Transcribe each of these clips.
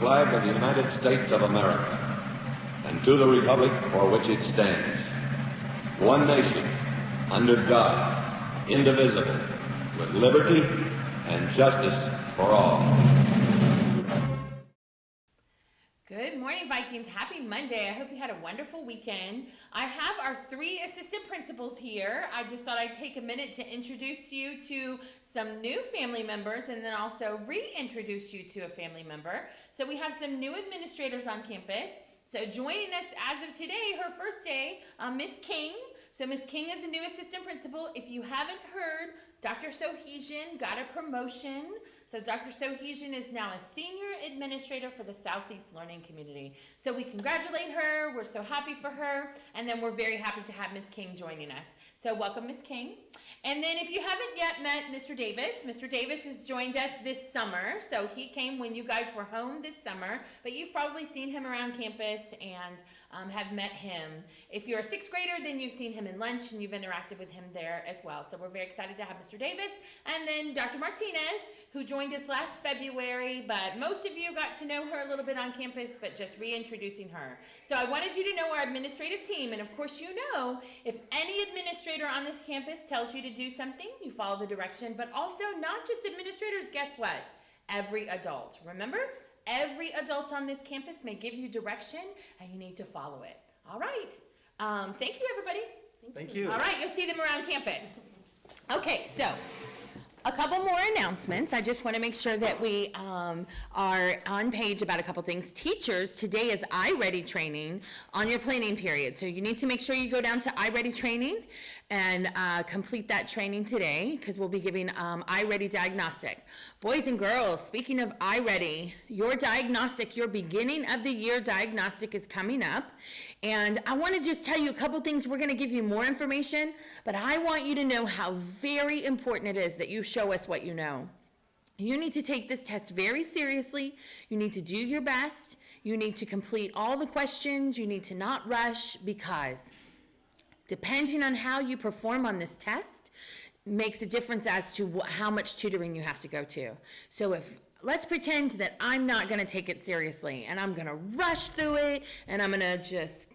flag of the United States of America and to the republic for which it stands, one nation, under God, indivisible, with liberty and justice for all. Good morning, Vikings. Happy Monday. I hope you had a wonderful weekend. I have our 3 assistant principals here. I just thought I'd take a minute to introduce you to some new family members and then also reintroduce you to a family member. So we have some new administrators on campus. So joining us as of today, her first day, Miss King. So Miss King is the new assistant principal. If you haven't heard, Dr. Sohejian got a promotion. So Dr. Sohejian is now a senior administrator for the Southeast Learning Community. So we congratulate her. We're so happy for her. And then we're very happy to have Ms. King joining us. So welcome, Ms. King. And then if you haven't yet met Mr. Davis has joined us this summer. So he came when you guys were home this summer, but you've probably seen him around campus and have met him. If you're a 6th grader, then you've seen him in lunch and you've interacted with him there as well. So we're very excited to have Mr. Davis. And then Dr. Martinez, who joined us last February, but most of you got to know her a little bit on campus, but just reintroducing her. So I wanted you to know our administrative team, and of course you know, if any administrator on this campus tells you to do something, you follow the direction, but also not just administrators, guess what? Every adult. Remember, every adult on this campus may give you direction, and you need to follow it. All right. Thank you, everybody. Thank you. All right, you'll see them around campus. Okay, so a couple more announcements. I just want to make sure that we are on page about a couple things. Teachers, today is iReady training on your planning period. So you need to make sure you go down to iReady training and complete that training today because we'll be giving iReady diagnostic. Boys and girls, speaking of iReady, your diagnostic, your beginning of the year diagnostic is coming up. And I want to just tell you a couple things. We're going to give you more information, but I want you to know how very important it is that you show us what you know. You need to take this test very seriously. You need to do your best. You need to complete all the questions. You need to not rush because depending on how you perform on this test makes a difference as to how much tutoring you have to go to. So let's pretend that I'm not going to take it seriously and I'm going to rush through it and I'm going to just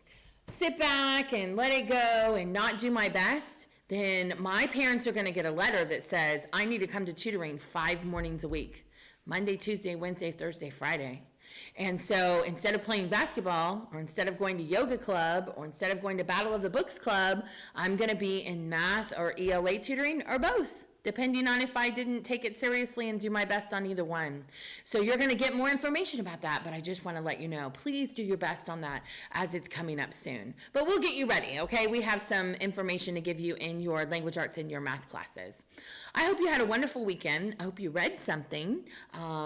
sit back and let it go and not do my best, then my parents are going to get a letter that says I need to come to tutoring 5 mornings a week, Monday, Tuesday, Wednesday, Thursday, Friday. And so instead of playing basketball or instead of going to yoga club or instead of going to Battle of the Books club, I'm going to be in math or ELA tutoring or both, depending on if I didn't take it seriously and do my best on either one. So you're going to get more information about that, but I just want to let you know, please do your best on that as it's coming up soon. But we'll get you ready, okay? We have some information to give you in your language arts and your math classes. I hope you had a wonderful weekend. I hope you read something.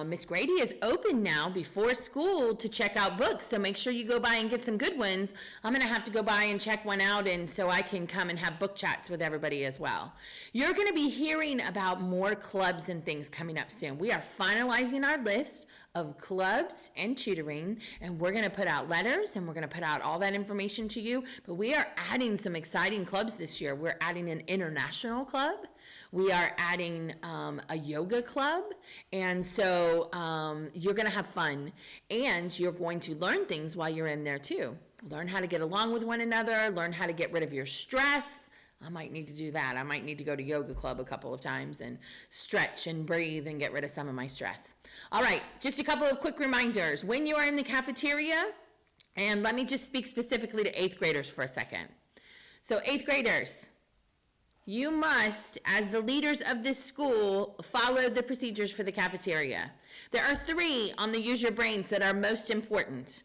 Miss Grady is open now before school to check out books, so make sure you go by and get some good ones. I'm going to have to go by and check one out and so I can come and have book chats with everybody as well. You're going to be hearing about more clubs and things coming up soon. We are finalizing our list of clubs and tutoring, and we're going to put out letters and we're going to put out all that information to you, but we are adding some exciting clubs this year. We're adding an international club. We are adding a yoga club, and so you're going to have fun, and you're going to learn things while you're in there too. Learn how to get along with one another, learn how to get rid of your stress. I might need to do that. I might need to go to yoga club a couple of times and stretch and breathe and get rid of some of my stress. All right, just a couple of quick reminders. When you are in the cafeteria, and let me just speak specifically to 8th graders for a second. So 8th graders, you must, as the leaders of this school, follow the procedures for the cafeteria. There are 3 on the Use Your Brains that are most important.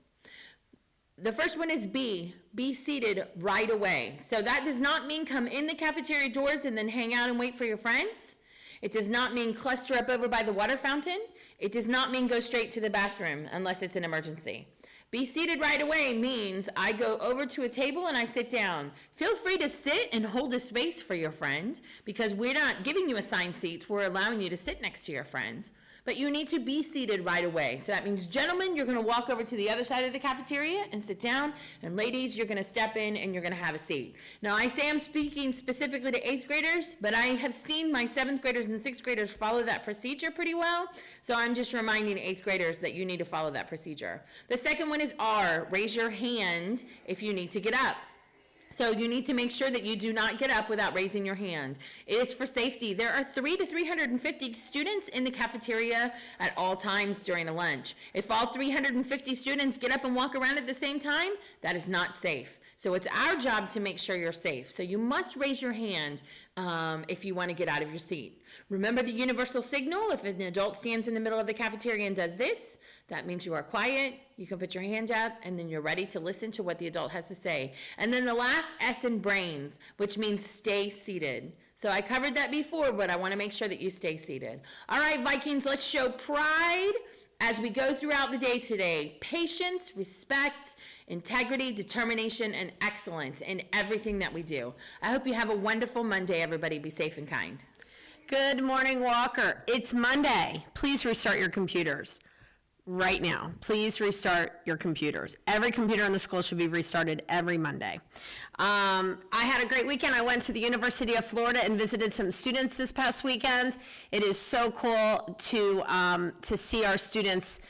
The first one is be seated right away. So that does not mean come in the cafeteria doors and then hang out and wait for your friends. It does not mean cluster up over by the water fountain. It does not mean go straight to the bathroom unless it's an emergency. Be seated right away means I go over to a table and I sit down. Feel free to sit and hold a space for your friend because we're not giving you assigned seats. We're allowing you to sit next to your friends. but you need to be seated right away. So that means, gentlemen, you're gonna walk over to the other side of the cafeteria and sit down, and ladies, you're gonna step in and you're gonna have a seat. Now, I say I'm speaking specifically to 8th graders, but I have seen my 7th graders and 6th graders follow that procedure pretty well, so I'm just reminding 8th graders that you need to follow that procedure. The second one is R, raise your hand if you need to get up. So you need to make sure that you do not get up without raising your hand. It is for safety. There are 300 to 350 students in the cafeteria at all times during a lunch. If all 350 students get up and walk around at the same time, that is not safe. So it's our job to make sure you're safe. So you must raise your hand if you want to get out of your seat. Remember the universal signal. If an adult stands in the middle of the cafeteria and does this, that means you are quiet. You can put your hand up, and then you're ready to listen to what the adult has to say. And then the last S in brains, which means stay seated. So I covered that before, but I want to make sure that you stay seated. All right, Vikings, let's show pride as we go throughout the day today. Patience, respect, integrity, determination, and excellence in everything that we do. I hope you have a wonderful Monday, everybody. Be safe and kind. Good morning, Walker. It's Monday. Please restart your computers right now. Please restart your computers. Every computer in the school should be restarted every Monday. I had a great weekend. I went to the University of Florida and visited some students this past weekend. It is so cool to see our students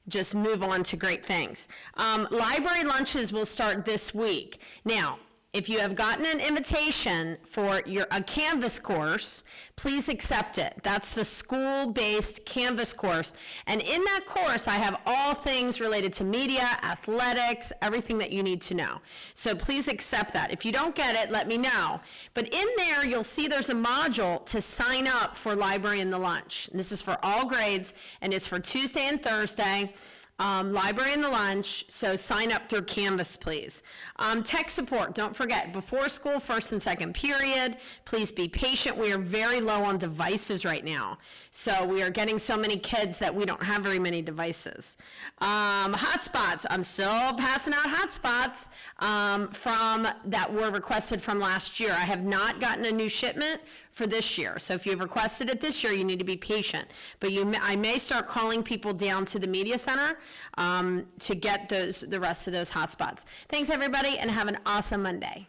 just move on to great things. Library lunches will start this week. Now, if you have gotten an invitation for a Canvas course, please accept it. That's the school-based Canvas course. And in that course, I have all things related to media, athletics, everything that you need to know. So please accept that. If you don't get it, let me know. But in there, you'll see there's a module to sign up for Library in the Lunch. This is for all grades, and it's for Tuesday and Thursday. Library in the Lunch, so sign up through Canvas, please. Tech support, don't forget, before school, first and second period, please be patient. We are very low on devices right now. So we are getting so many kids that we don't have very many devices. Hotspots, I'm still passing out hotspots from that were requested from last year. I have not gotten a new shipment for this year. So if you've requested it this year, you need to be patient. But I may start calling people down to the media center to get the rest of those hotspots. Thanks, everybody, and have an awesome Monday.